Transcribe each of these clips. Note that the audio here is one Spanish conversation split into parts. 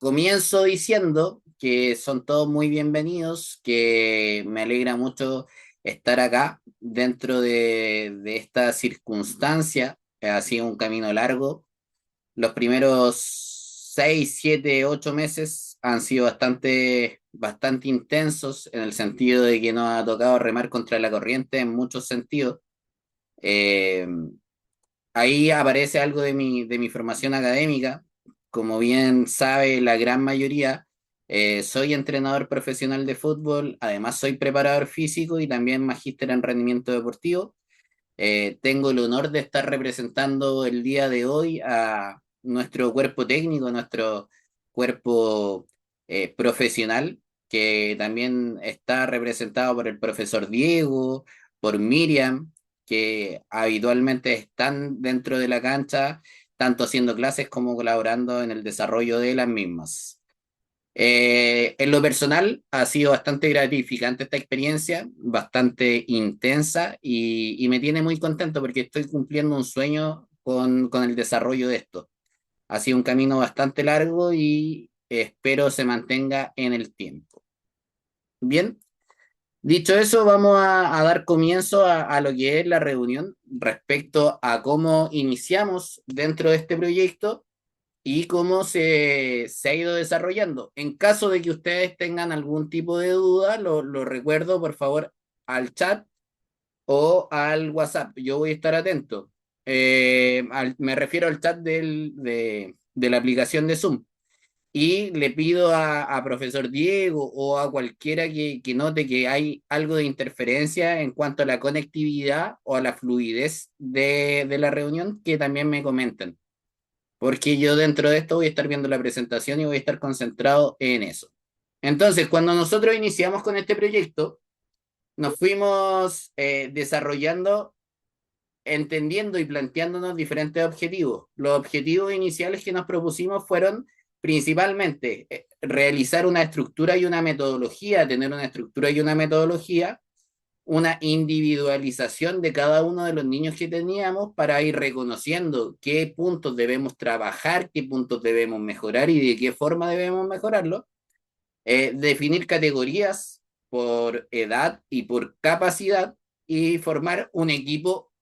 Comienzo diciendo que son todos muy bienvenidos, que me alegra mucho estar acá dentro de esta circunstancia. Ha sido un camino largo. Los primeros 6, 7, 8 meses han sido bastante intensos en el sentido de que nos ha tocado remar contra la corriente en muchos sentidos. Eh, Ahí aparece algo de mi formación académica. Como bien sabe la gran mayoría, soy entrenador profesional de fútbol, además soy preparador físico y también magíster en rendimiento deportivo. Tengo el honor de estar representando el día de hoy a nuestro cuerpo técnico, nuestro cuerpo profesional, que también está representado por el profesor Diego, por Miriam, que habitualmente están dentro de la cancha, tanto haciendo clases como colaborando en el desarrollo de las mismas. En lo personal, ha sido bastante gratificante esta experiencia, bastante intensa y me tiene muy contento porque estoy cumpliendo un sueño con el desarrollo de esto. Ha sido un camino bastante largo y espero se mantenga en el tiempo. Bien, dicho eso, vamos a dar comienzo a lo que es la reunión respecto a cómo iniciamos dentro de este proyecto y cómo se ha ido desarrollando. En caso de que ustedes tengan algún tipo de duda, lo recuerdo por favor al chat o al WhatsApp. Yo voy a estar atento. Me refiero al chat de la aplicación de Zoom. Y le pido a profesor Diego o a cualquiera que note que hay algo de interferencia en cuanto a la conectividad o a la fluidez de la reunión, que también me comenten, porque yo dentro de esto voy a estar viendo la presentación y voy a estar concentrado en eso. Entonces, cuando nosotros iniciamos con este proyecto, nos fuimos desarrollando, entendiendo y planteándonos diferentes objetivos. Los objetivos iniciales que nos propusimos fueron principalmente realizar una estructura y una metodología, tener una estructura y una metodología, una individualización de cada uno de los niños que teníamos para ir reconociendo qué puntos debemos trabajar, qué puntos debemos mejorar y de qué forma debemos mejorarlo. Definir categorías por edad y por capacidad y formar un equipo,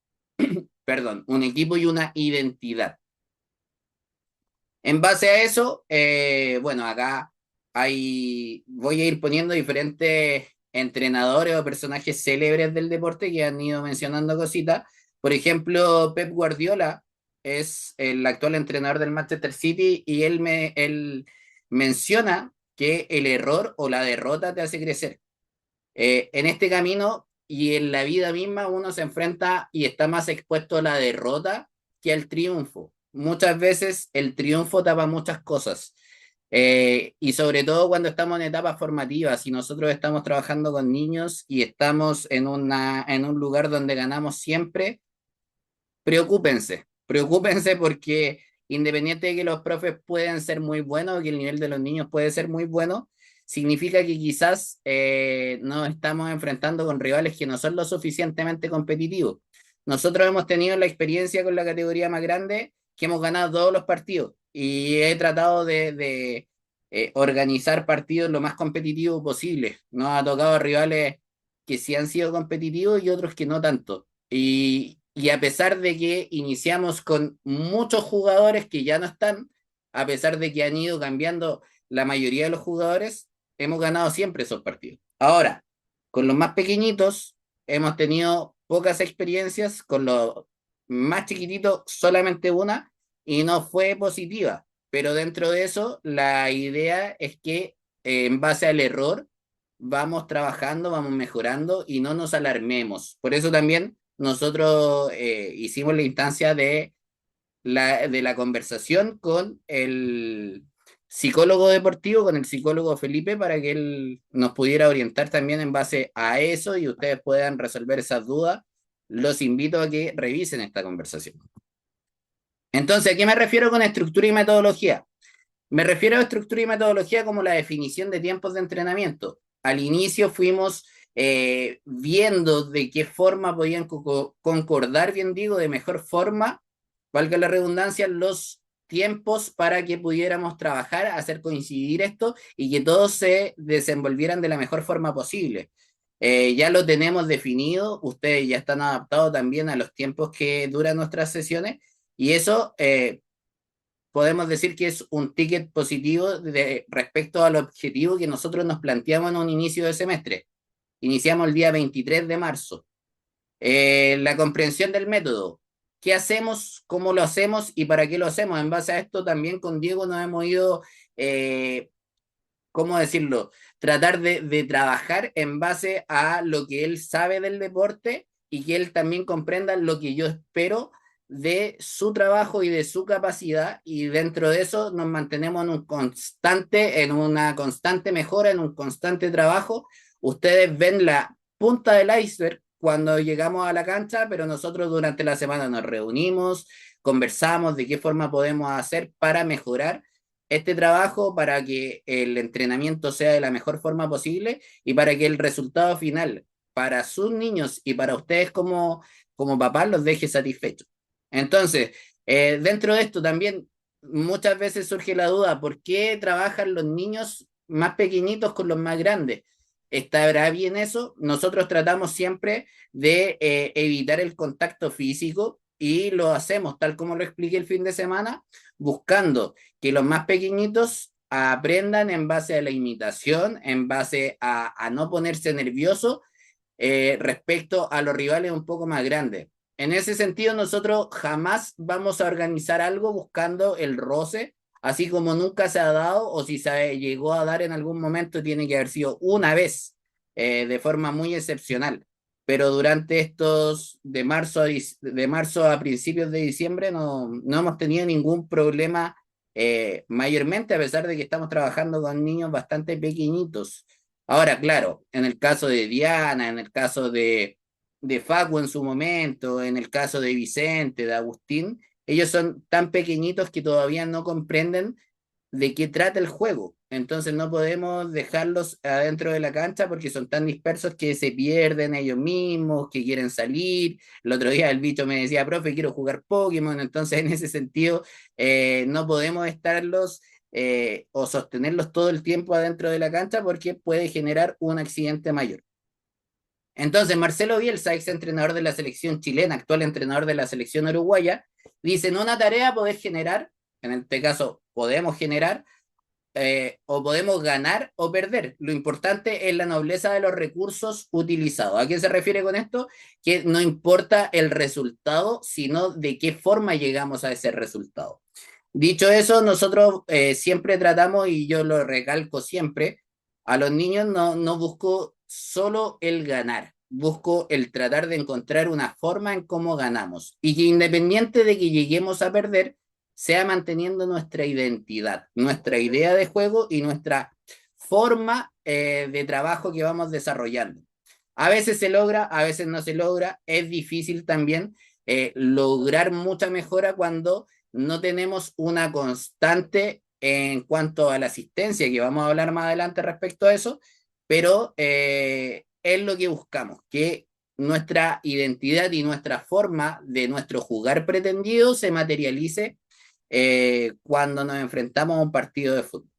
perdón, un equipo y una identidad. En base a eso, bueno, acá voy a ir poniendo diferentes entrenadores o personajes célebres del deporte que han ido mencionando cositas. Por ejemplo, Pep Guardiola es el actual entrenador del Manchester City y él menciona que el error o la derrota te hace crecer. En este camino y en la vida misma uno se enfrenta y está más expuesto a la derrota que al triunfo. Muchas veces el triunfo tapa muchas cosas. Y sobre todo cuando estamos en etapas formativas y nosotros estamos trabajando con niños y estamos en un lugar donde ganamos siempre, preocúpense porque independiente de que los profes pueden ser muy buenos, que el nivel de los niños puede ser muy bueno, significa que quizás nos estamos enfrentando con rivales que no son lo suficientemente competitivos. Nosotros hemos tenido la experiencia con la categoría más grande que hemos ganado todos los partidos y he tratado de organizar partidos lo más competitivos posible. Nos ha tocado rivales que sí han sido competitivos y otros que no tanto. Y a pesar de que iniciamos con muchos jugadores que ya no están, a pesar de que han ido cambiando la mayoría de los jugadores, hemos ganado siempre esos partidos. Ahora, con los más pequeñitos, hemos tenido pocas experiencias, con los más chiquititos solamente una, y no fue positiva. Pero dentro de eso, la idea es que en base al error, vamos trabajando, vamos mejorando y no nos alarmemos. Por eso también nosotros hicimos la instancia de la conversación con el psicólogo deportivo, con el psicólogo Felipe, para que él nos pudiera orientar también en base a eso y ustedes puedan resolver esas dudas. Los invito a que revisen esta conversación. Entonces, ¿a qué me refiero con estructura y metodología? Me refiero a estructura y metodología como la definición de tiempos de entrenamiento. Al inicio fuimos viendo de qué forma podían concordar, bien digo, de mejor forma, valga la redundancia, los tiempos para que pudiéramos trabajar, hacer coincidir esto y que todos se desenvolvieran de la mejor forma posible. Ya lo tenemos definido, ustedes ya están adaptados también a los tiempos que duran nuestras sesiones y eso podemos decir que es un ticket positivo respecto al objetivo que nosotros nos planteamos en un inicio de semestre. Iniciamos el día 23 de marzo. La comprensión del método. ¿Qué hacemos? ¿Cómo lo hacemos? ¿Y para qué lo hacemos? En base a esto también con Diego nos hemos ido, ¿cómo decirlo? Tratar de trabajar en base a lo que él sabe del deporte y que él también comprenda lo que yo espero de su trabajo y de su capacidad y dentro de eso nos mantenemos en una constante mejora, en un constante trabajo. Ustedes ven la punta del iceberg cuando llegamos a la cancha, pero nosotros durante la semana nos reunimos, conversamos de qué forma podemos hacer para mejorar este trabajo para que el entrenamiento sea de la mejor forma posible y para que el resultado final para sus niños y para ustedes como papás los deje satisfechos. Entonces, dentro de esto también muchas veces surge la duda, ¿por qué trabajan los niños más pequeñitos con los más grandes? ¿Estará bien eso? Nosotros tratamos siempre de evitar el contacto físico y lo hacemos tal como lo expliqué el fin de semana, buscando que los más pequeñitos aprendan en base a la imitación, en base a no ponerse nervioso respecto a los rivales un poco más grandes. En ese sentido, nosotros jamás vamos a organizar algo buscando el roce, así como nunca se ha dado o si se llegó a dar en algún momento, tiene que haber sido una vez, de forma muy excepcional. Pero durante estos de marzo a principios de diciembre no hemos tenido ningún problema mayormente a pesar de que estamos trabajando con niños bastante pequeñitos. Ahora, claro, en el caso de Diana, en el caso de Facu en su momento, en el caso de Vicente, de Agustín, ellos son tan pequeñitos que todavía no comprenden de qué trata el juego. Entonces no podemos dejarlos adentro de la cancha porque son tan dispersos que se pierden ellos mismos, que quieren salir. El otro día el bicho me decía, profe, quiero jugar Pokémon. Entonces en ese sentido no podemos estarlos o sostenerlos todo el tiempo adentro de la cancha porque puede generar un accidente mayor. Entonces, Marcelo Bielsa, ex entrenador de la selección chilena, actual entrenador de la selección uruguaya, dice, en una tarea podés generar, en este caso podemos generar, o podemos ganar o perder. Lo importante es la nobleza de los recursos utilizados. ¿A qué se refiere con esto? Que no importa el resultado, sino de qué forma llegamos a ese resultado. Dicho eso, nosotros siempre tratamos, y yo lo recalco siempre, a los niños no busco solo el ganar, busco el tratar de encontrar una forma en cómo ganamos y que independiente de que lleguemos a perder, sea manteniendo nuestra identidad, nuestra idea de juego y nuestra forma de trabajo que vamos desarrollando. A veces se logra, a veces no se logra, es difícil también lograr mucha mejora cuando no tenemos una constante en cuanto a la asistencia, que vamos a hablar más adelante respecto a eso, pero es lo que buscamos, que nuestra identidad y nuestra forma de nuestro jugar pretendido se materialice cuando nos enfrentamos a un partido de fútbol.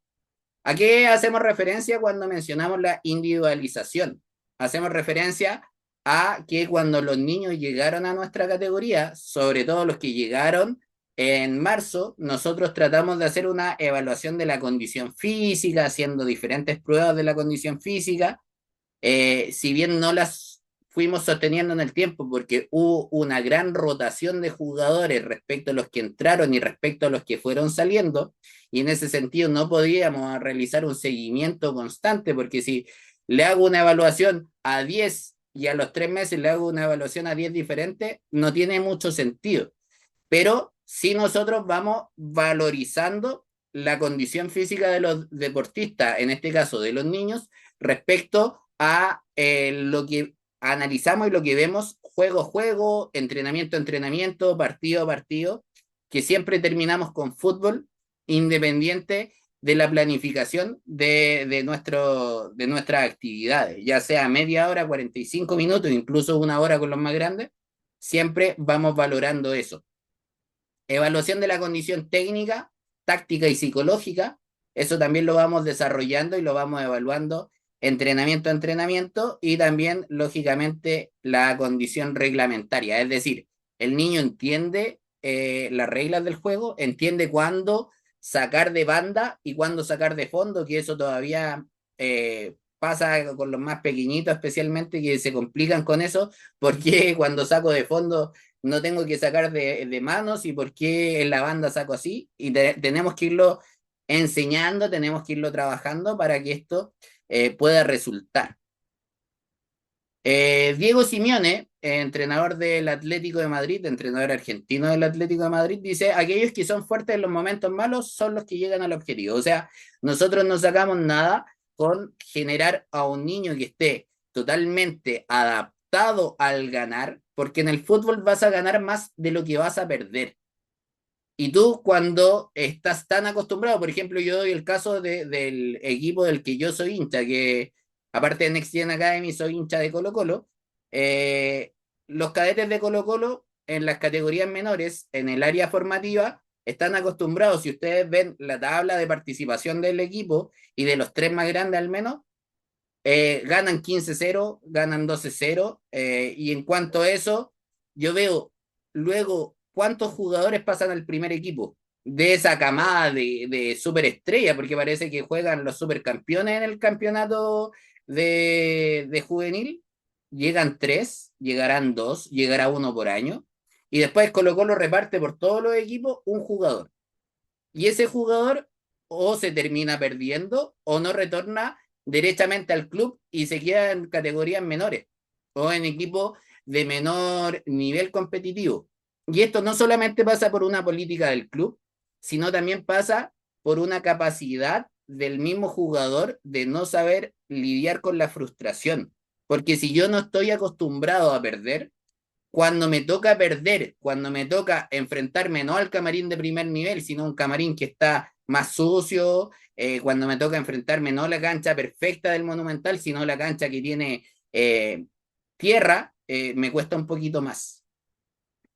¿A qué hacemos referencia cuando mencionamos la individualización? Hacemos referencia a que cuando los niños llegaron a nuestra categoría, sobre todo los que llegaron en marzo, nosotros tratamos de hacer una evaluación de la condición física, haciendo diferentes pruebas de la condición física, si bien no las fuimos sosteniendo en el tiempo porque hubo una gran rotación de jugadores respecto a los que entraron y respecto a los que fueron saliendo, y en ese sentido no podíamos realizar un seguimiento constante porque si le hago una evaluación a 10 y a los 3 meses le hago una evaluación a 10 diferentes, no tiene mucho sentido. Pero si nosotros vamos valorizando la condición física de los deportistas, en este caso de los niños, respecto a lo que analizamos y lo que vemos juego a juego, entrenamiento a entrenamiento, partido a partido, que siempre terminamos con fútbol, independiente de la planificación de nuestras actividades, ya sea media hora, 45 minutos, incluso una hora con los más grandes, siempre vamos valorando eso. Evaluación de la condición técnica, táctica y psicológica. Eso también lo vamos desarrollando y lo vamos evaluando entrenamiento a entrenamiento y también, lógicamente, la condición reglamentaria. Es decir, el niño entiende las reglas del juego, entiende cuándo sacar de banda y cuándo sacar de fondo, que eso todavía pasa con los más pequeñitos especialmente, que se complican con eso, porque cuando saco de fondo no tengo que sacar de manos y por qué en la banda saco así. Y tenemos que irlo enseñando, tenemos que irlo trabajando para que esto pueda resultar. Diego Simeone, entrenador del Atlético de Madrid, entrenador argentino del Atlético de Madrid, dice, aquellos que son fuertes en los momentos malos son los que llegan al objetivo. O sea, nosotros no sacamos nada con generar a un niño que esté totalmente adaptado al ganar, porque en el fútbol vas a ganar más de lo que vas a perder. Y tú cuando estás tan acostumbrado, por ejemplo, yo doy el caso del equipo del que yo soy hincha, que aparte de Next Gen Academy soy hincha de Colo Colo, eh, los cadetes de Colo Colo en las categorías menores, en el área formativa, están acostumbrados, si ustedes ven la tabla de participación del equipo y de los tres más grandes al menos, ganan 15-0, ganan 12-0, y en cuanto a eso, yo veo luego cuántos jugadores pasan al primer equipo de esa camada de superestrella, porque parece que juegan los supercampeones en el campeonato de juvenil, llegan tres, llegarán dos, llegará uno por año, y después Colo Colo reparte por todos los equipos un jugador, y ese jugador o se termina perdiendo o no retorna derechamente al club y se queda en categorías menores o en equipos de menor nivel competitivo. Y esto no solamente pasa por una política del club, sino también pasa por una capacidad del mismo jugador de no saber lidiar con la frustración. Porque si yo no estoy acostumbrado a perder, cuando me toca perder, cuando me toca enfrentarme no al camarín de primer nivel, sino a un camarín que está más sucio, cuando me toca enfrentarme no a la cancha perfecta del Monumental, sino a la cancha que tiene tierra, me cuesta un poquito más.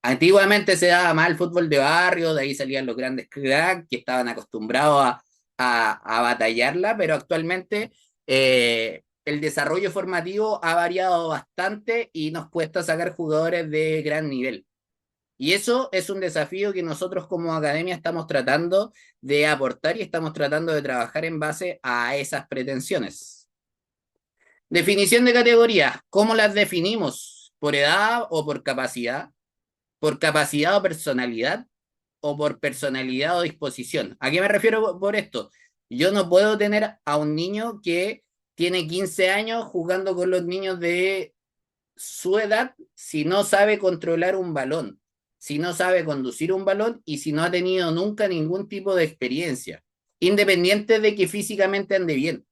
Antiguamente se daba más el fútbol de barrio, de ahí salían los grandes cracks que estaban acostumbrados a batallarla, pero actualmente el desarrollo formativo ha variado bastante y nos cuesta sacar jugadores de gran nivel. Y eso es un desafío que nosotros como academia estamos tratando de aportar y estamos tratando de trabajar en base a esas pretensiones. Definición de categorías, ¿cómo las definimos? ¿Por edad o por capacidad? ¿Por capacidad o personalidad? ¿O por personalidad o disposición? ¿A qué me refiero por esto? Yo no puedo tener a un niño que tiene 15 años jugando con los niños de su edad si no sabe controlar un balón, si no sabe conducir un balón y si no ha tenido nunca ningún tipo de experiencia, independiente de que físicamente ande bien.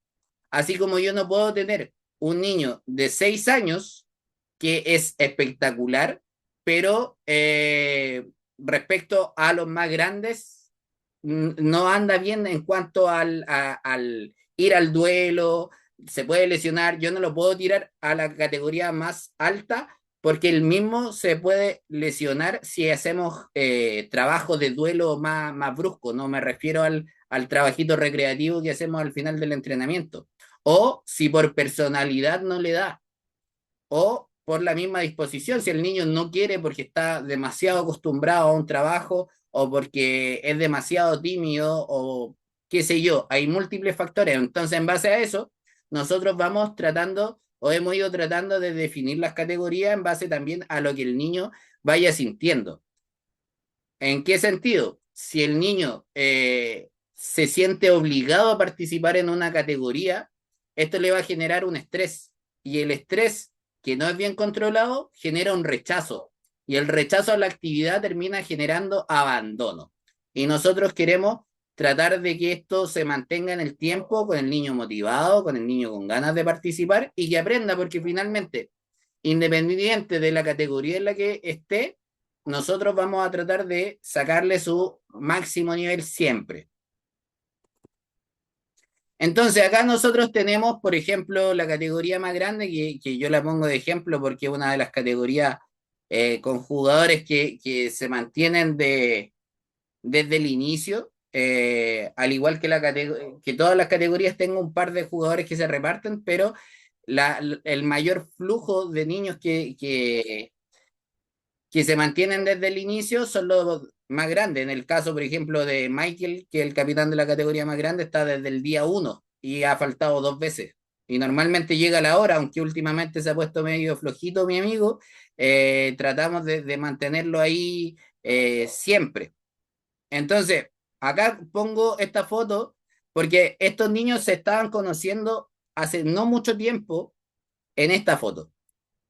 Así como yo no puedo tener un niño de 6 años que es espectacular, pero respecto a los más grandes, no anda bien en cuanto al ir al duelo, se puede lesionar, yo no lo puedo tirar a la categoría más alta porque el mismo se puede lesionar si hacemos trabajo de duelo más brusco, no me refiero al trabajito recreativo que hacemos al final del entrenamiento, o si por personalidad no le da, o por la misma disposición, si el niño no quiere porque está demasiado acostumbrado a un trabajo o porque es demasiado tímido o qué sé yo, hay múltiples factores. Entonces, en base a eso, nosotros vamos tratando o hemos ido tratando de definir las categorías en base también a lo que el niño vaya sintiendo. ¿En qué sentido? Si el niño se siente obligado a participar en una categoría, esto le va a generar un estrés. Y el estrés, que no es bien controlado, genera un rechazo. Y el rechazo a la actividad termina generando abandono. Y nosotros queremos tratar de que esto se mantenga en el tiempo con el niño motivado, con el niño con ganas de participar y que aprenda, porque finalmente, independiente de la categoría en la que esté, nosotros vamos a tratar de sacarle su máximo nivel siempre. Entonces, acá nosotros tenemos, por ejemplo, la categoría más grande, que yo la pongo de ejemplo porque es una de las categorías con jugadores que se mantienen desde el inicio, al igual que, que todas las categorías tengo un par de jugadores que se reparten, pero el mayor flujo de niños que se mantienen desde el inicio son los más grandes. En el caso, por ejemplo, de Michael, que es el capitán de la categoría más grande, está desde el día uno y ha faltado 2 veces. Y normalmente llega a la hora, aunque últimamente se ha puesto medio flojito mi amigo, tratamos de mantenerlo ahí siempre. Entonces, acá pongo esta foto porque estos niños se estaban conociendo hace no mucho tiempo en esta foto.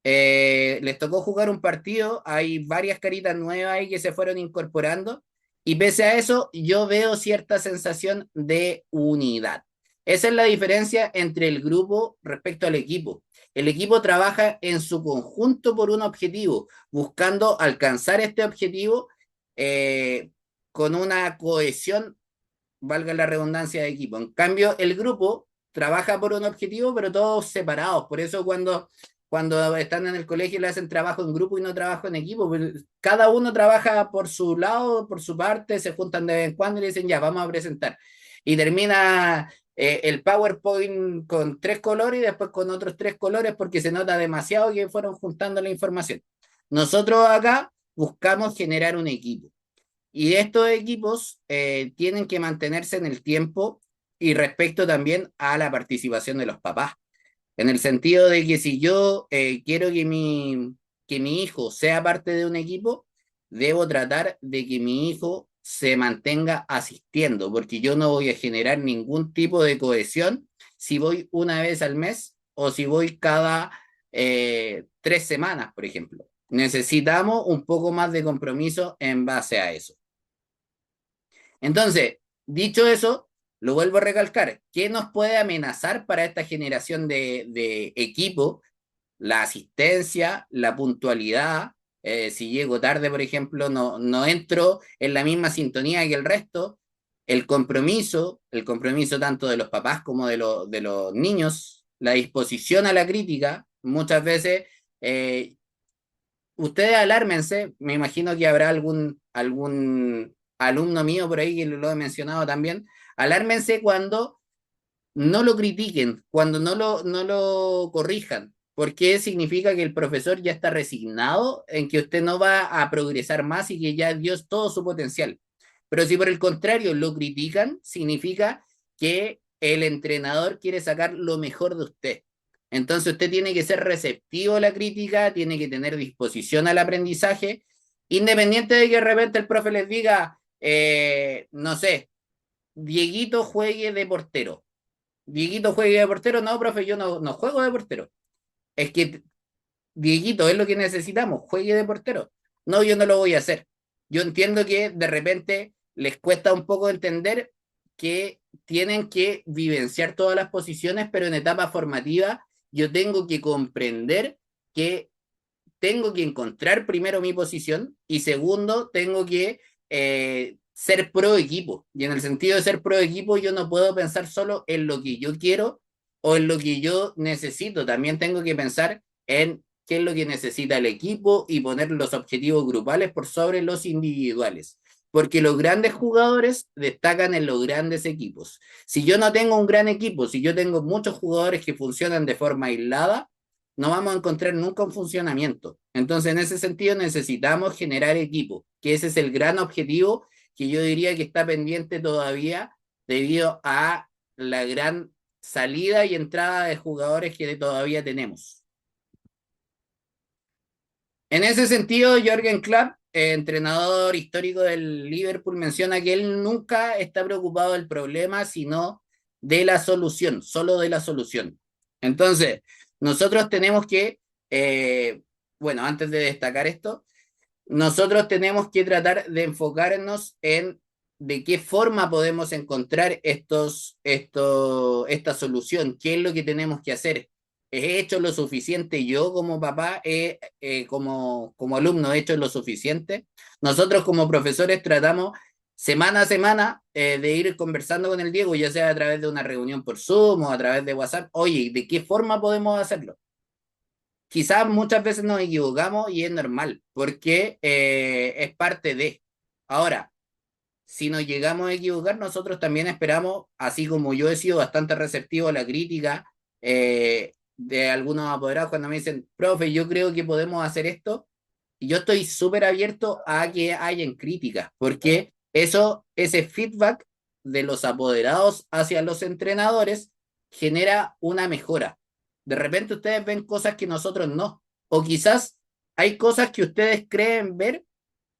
Les tocó jugar un partido, hay varias caritas nuevas ahí que se fueron incorporando y pese a eso yo veo cierta sensación de unidad. Esa es la diferencia entre el grupo respecto al equipo. El equipo trabaja en su conjunto por un objetivo, buscando alcanzar este objetivo eh, con una cohesión, valga la redundancia, de equipo. En cambio, el grupo trabaja por un objetivo, pero todos separados. Por eso cuando están en el colegio le hacen trabajo en grupo y no trabajo en equipo. Cada uno trabaja por su lado, por su parte, se juntan de vez en cuando y dicen, ya, vamos a presentar. Y termina el PowerPoint con 3 colores y después con otros 3 colores porque se nota demasiado que fueron juntando la información. Nosotros acá buscamos generar un equipo. Y estos equipos tienen que mantenerse en el tiempo y respecto también a la participación de los papás. En el sentido de que si yo quiero que mi hijo sea parte de un equipo, debo tratar de que mi hijo se mantenga asistiendo, porque yo no voy a generar ningún tipo de cohesión si voy una vez al mes o si voy cada 3 semanas, por ejemplo. Necesitamos un poco más de compromiso en base a eso. Entonces, dicho eso, lo vuelvo a recalcar, ¿qué nos puede amenazar para esta generación de equipo? La asistencia, la puntualidad. Si llego tarde, por ejemplo, no entro en la misma sintonía que el resto. El compromiso tanto de los papás como de los niños, la disposición a la crítica. Muchas veces, ustedes alármense, me imagino que habrá algún alumno mío por ahí que lo he mencionado también. Alármense cuando no lo critiquen, cuando no lo corrijan, porque significa que el profesor ya está resignado en que usted no va a progresar más y que ya dio todo su potencial. Pero si por el contrario lo critican, significa que el entrenador quiere sacar lo mejor de usted. Entonces usted tiene que ser receptivo a la crítica, tiene que tener disposición al aprendizaje, independiente de que de repente el profe les diga, no sé, Dieguito juegue de portero. Dieguito juegue de portero, no, profe, yo no juego de portero. Es que Dieguito es lo que necesitamos, juegue de portero. No, yo no lo voy a hacer. Yo entiendo que de repente les cuesta un poco entender que tienen que vivenciar todas las posiciones, pero en etapa formativa yo tengo que comprender que tengo que encontrar primero mi posición y segundo, tengo que ser pro equipo. Y en el sentido de ser pro equipo, yo no puedo pensar solo en lo que yo quiero o en lo que yo necesito. También tengo que pensar en qué es lo que necesita el equipo y poner los objetivos grupales por sobre los individuales. Porque los grandes jugadores destacan en los grandes equipos. Si yo no tengo un gran equipo, si yo tengo muchos jugadores que funcionan de forma aislada, no vamos a encontrar nunca un funcionamiento. Entonces, en ese sentido, necesitamos generar equipo, que ese es el gran objetivo que yo diría que está pendiente todavía debido a la gran salida y entrada de jugadores que todavía tenemos. En ese sentido, Jürgen Klopp, entrenador histórico del Liverpool, menciona que él nunca está preocupado del problema, sino de la solución, solo de la solución. Entonces, nosotros tenemos que, bueno, antes de destacar esto, nosotros tenemos que tratar de enfocarnos en de qué forma podemos encontrar esta solución, qué es lo que tenemos que hacer. ¿He hecho lo suficiente yo como papá, como alumno, he hecho lo suficiente? Nosotros como profesores tratamos semana a semana de ir conversando con el Diego, ya sea a través de una reunión por Zoom o a través de WhatsApp. Oye, ¿de qué forma podemos hacerlo? Quizás muchas veces nos equivocamos y es normal, porque es parte de. Ahora, si nos llegamos a equivocar, nosotros también esperamos, así como yo he sido bastante receptivo a la crítica de algunos apoderados cuando me dicen, profe, yo creo que podemos hacer esto, y yo estoy súper abierto a que hayan críticas, porque eso, ese feedback de los apoderados hacia los entrenadores genera una mejora. De repente ustedes ven cosas que nosotros no, o quizás hay cosas que ustedes creen ver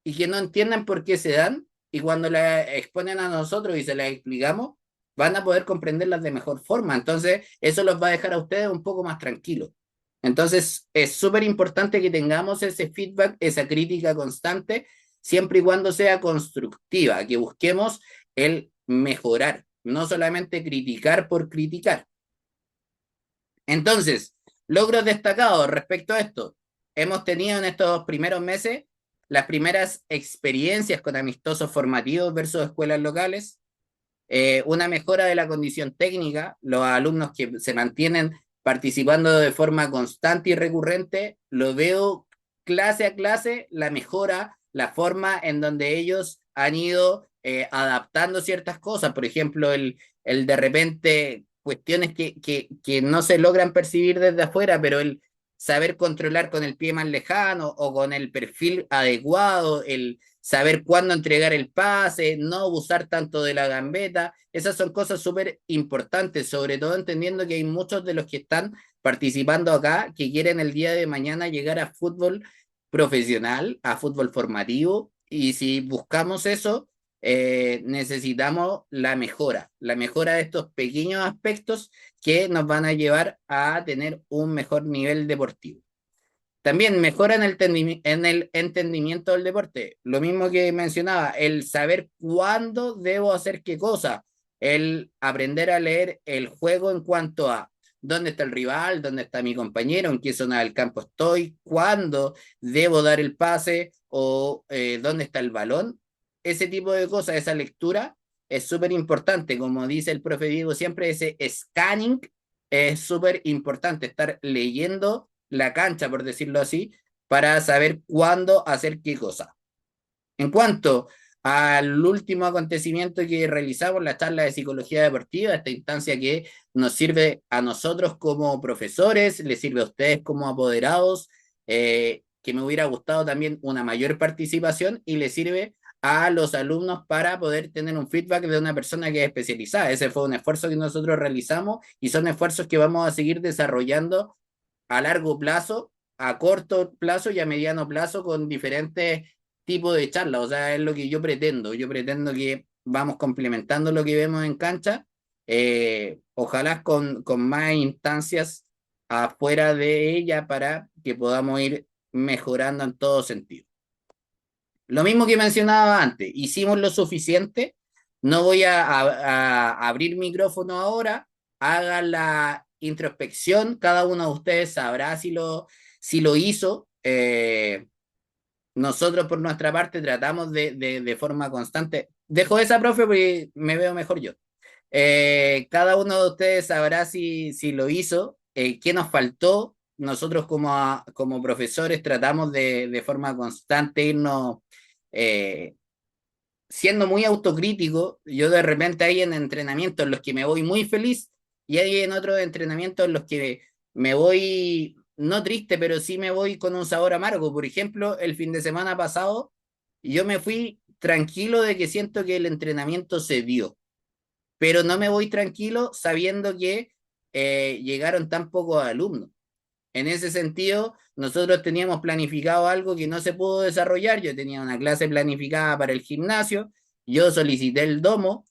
y que no entienden por qué se dan, y cuando la exponen a nosotros y se las explicamos, van a poder comprenderlas de mejor forma. Entonces, eso los va a dejar a ustedes un poco más tranquilos. Entonces, es súper importante que tengamos ese feedback, esa crítica constante, siempre y cuando sea constructiva, que busquemos el mejorar, no solamente criticar por criticar. Entonces, logros destacados respecto a esto. Hemos tenido en estos primeros meses las primeras experiencias con amistosos formativos versus escuelas locales, una mejora de la condición técnica, los alumnos que se mantienen participando de forma constante y recurrente, lo veo clase a clase, la mejora, la forma en donde ellos han ido adaptando ciertas cosas, por ejemplo, el de repente cuestiones que no se logran percibir desde afuera, pero el saber controlar con el pie más lejano o con el perfil adecuado, el saber cuándo entregar el pase, no abusar tanto de la gambeta, esas son cosas súper importantes, sobre todo entendiendo que hay muchos de los que están participando acá que quieren el día de mañana llegar a fútbol profesional, a fútbol formativo, y si buscamos eso, necesitamos la mejora de estos pequeños aspectos que nos van a llevar a tener un mejor nivel deportivo. También mejora en el entendimiento del deporte. Lo mismo que mencionaba, el saber cuándo debo hacer qué cosa, el aprender a leer el juego en cuanto a dónde está el rival, dónde está mi compañero, en qué zona del campo estoy, cuándo debo dar el pase o dónde está el balón. Ese tipo de cosas, esa lectura es súper importante. Como dice el profe Diego siempre, ese scanning es súper importante, estar leyendo la cancha, por decirlo así, para saber cuándo hacer qué cosa. En cuanto al último acontecimiento que realizamos, la charla de psicología deportiva, esta instancia que nos sirve a nosotros como profesores, les sirve a ustedes como apoderados, que me hubiera gustado también una mayor participación y le sirve a los alumnos para poder tener un feedback de una persona que es especializada. Ese fue un esfuerzo que nosotros realizamos y son esfuerzos que vamos a seguir desarrollando a largo plazo, a corto plazo y a mediano plazo con diferentes tipos de charlas. O sea, es lo que yo pretendo. Yo pretendo que vamos complementando lo que vemos en cancha, ojalá con más instancias afuera de ella para que podamos ir mejorando en todo sentido. Lo mismo que mencionaba antes, hicimos lo suficiente, no voy a abrir micrófono ahora, hagan la introspección, cada uno de ustedes sabrá si lo hizo. Nosotros por nuestra parte tratamos de forma constante. Dejo esa, profe, porque me veo mejor yo. Cada uno de ustedes sabrá si lo hizo, qué nos faltó. Nosotros como profesores tratamos de forma constante irnos eh, siendo muy autocrítico. Yo de repente hay en entrenamientos en los que me voy muy feliz y hay en otros entrenamientos en los que me voy, no triste, pero sí me voy con un sabor amargo. Por ejemplo, el fin de semana pasado yo me fui tranquilo de que siento que el entrenamiento se dio, pero no me voy tranquilo sabiendo que llegaron tan pocos alumnos. En ese sentido, nosotros teníamos planificado algo que no se pudo desarrollar. Yo tenía una clase planificada para el gimnasio, yo solicité el domo,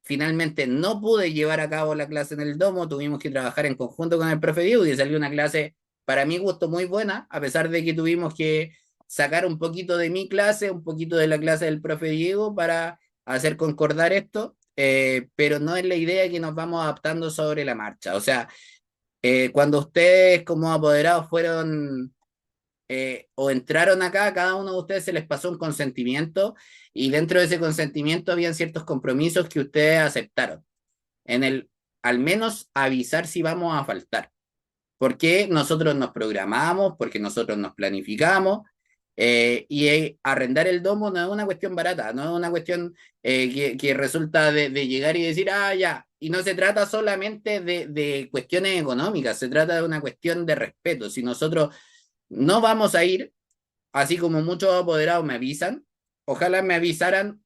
finalmente no pude llevar a cabo la clase en el domo, tuvimos que trabajar en conjunto con el profe Diego y salió una clase para mi gusto muy buena, a pesar de que tuvimos que sacar un poquito de mi clase, un poquito de la clase del profe Diego para hacer concordar esto, pero no es la idea que nos vamos adaptando sobre la marcha. O sea, cuando ustedes como apoderados fueron o entraron acá, cada uno de ustedes se les pasó un consentimiento y dentro de ese consentimiento habían ciertos compromisos que ustedes aceptaron. En el, al menos avisar si vamos a faltar. Porque nosotros nos programamos, porque nosotros nos planificamos Arrendar el domo no es una cuestión barata, no es una cuestión que resulta de llegar y decir, ah, ya. Y no se trata solamente de cuestiones económicas, se trata de una cuestión de respeto. Si nosotros no vamos a ir, así como muchos apoderados me avisan, ojalá me avisaran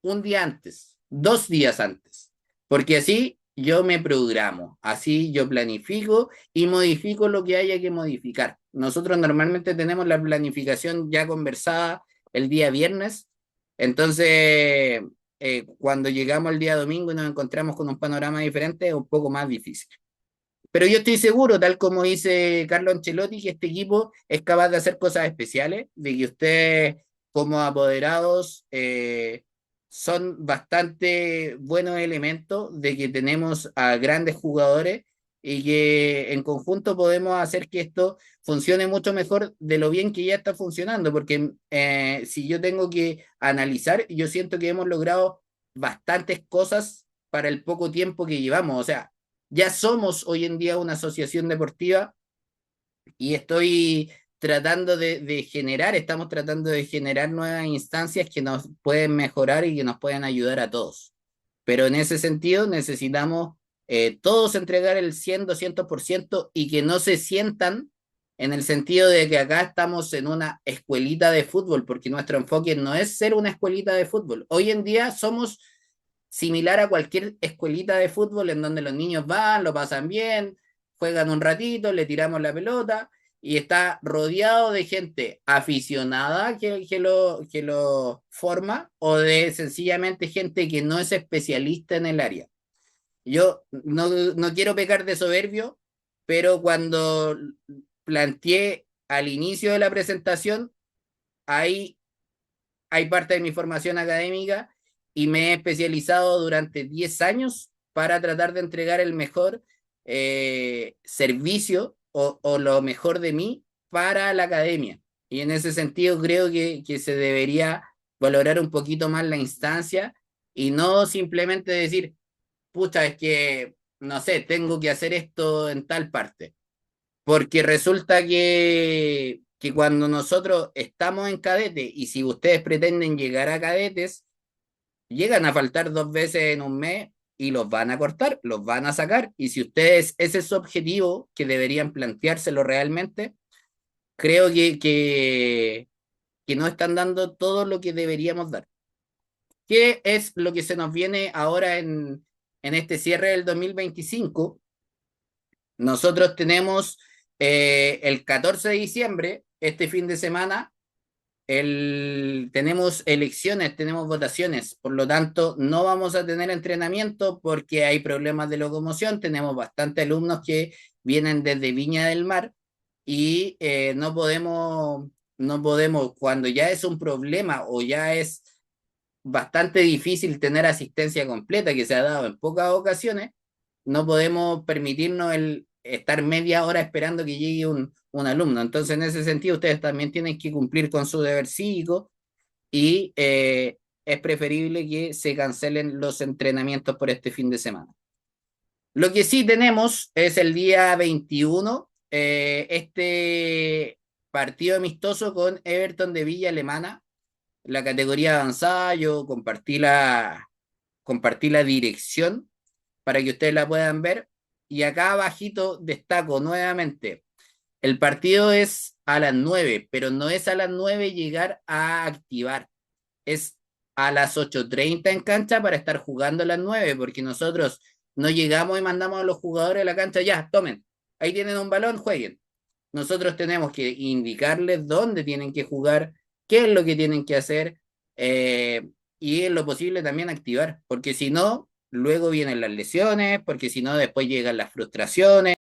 un día antes, 2 días antes, porque así yo me programo, así yo planifico y modifico lo que haya que modificar. Nosotros normalmente tenemos la planificación ya conversada el día viernes, entonces cuando llegamos el día domingo y nos encontramos con un panorama diferente es un poco más difícil. Pero yo estoy seguro, tal como dice Carlo Ancelotti, que este equipo es capaz de hacer cosas especiales, de que ustedes como apoderados son bastante buenos elementos, de que tenemos a grandes jugadores y que en conjunto podemos hacer que esto funcione mucho mejor de lo bien que ya está funcionando, porque si yo tengo que analizar, yo siento que hemos logrado bastantes cosas para el poco tiempo que llevamos, o sea, ya somos hoy en día una asociación deportiva y estoy tratando estamos tratando de generar nuevas instancias que nos pueden mejorar y que nos pueden ayudar a todos. Pero en ese sentido necesitamos todos entregar el 100, 200% y que no se sientan en el sentido de que acá estamos en una escuelita de fútbol, porque nuestro enfoque no es ser una escuelita de fútbol. Hoy en día somos similar a cualquier escuelita de fútbol en donde los niños van, lo pasan bien, juegan un ratito, le tiramos la pelota y está rodeado de gente aficionada que lo forma o de sencillamente gente que no es especialista en el área. Yo no quiero pecar de soberbio, pero cuando planteé al inicio de la presentación, hay hay parte de mi formación académica y me he especializado durante 10 años para tratar de entregar el mejor servicio o lo mejor de mí para la academia. Y en ese sentido creo que se debería valorar un poquito más la instancia y no simplemente decir, pucha, es que, no sé, tengo que hacer esto en tal parte. Porque resulta que cuando nosotros estamos en cadete y si ustedes pretenden llegar a cadetes, llegan a faltar 2 veces en un mes y los van a cortar, los van a sacar. Y si ustedes, ese es su objetivo, que deberían planteárselo realmente, creo que no están dando todo lo que deberíamos dar. ¿Qué es lo que se nos viene ahora en este cierre del 2025? Nosotros tenemos el 14 de diciembre, este fin de semana, tenemos elecciones, tenemos votaciones, por lo tanto no vamos a tener entrenamiento porque hay problemas de locomoción, tenemos bastantes alumnos que vienen desde Viña del Mar y no podemos, cuando ya es un problema o ya es bastante difícil tener asistencia completa, que se ha dado en pocas ocasiones, no podemos permitirnos el estar media hora esperando que llegue un alumno. Entonces, en ese sentido, ustedes también tienen que cumplir con su deber cívico y es preferible que se cancelen los entrenamientos por este fin de semana. Lo que sí tenemos es el día 21, este partido amistoso con Everton de Villa Alemana, la categoría avanzada. Yo compartí la dirección para que ustedes la puedan ver. Y acá abajito destaco nuevamente, el partido es a las 9, pero no es a las 9 llegar a activar, es a las 8:30 en cancha para estar jugando a las 9, porque nosotros no llegamos y mandamos a los jugadores a la cancha, ya, tomen, ahí tienen un balón, jueguen. Nosotros tenemos que indicarles dónde tienen que jugar, qué es lo que tienen que hacer y en lo posible también activar, porque si no, luego vienen las lesiones, porque si no, después llegan las frustraciones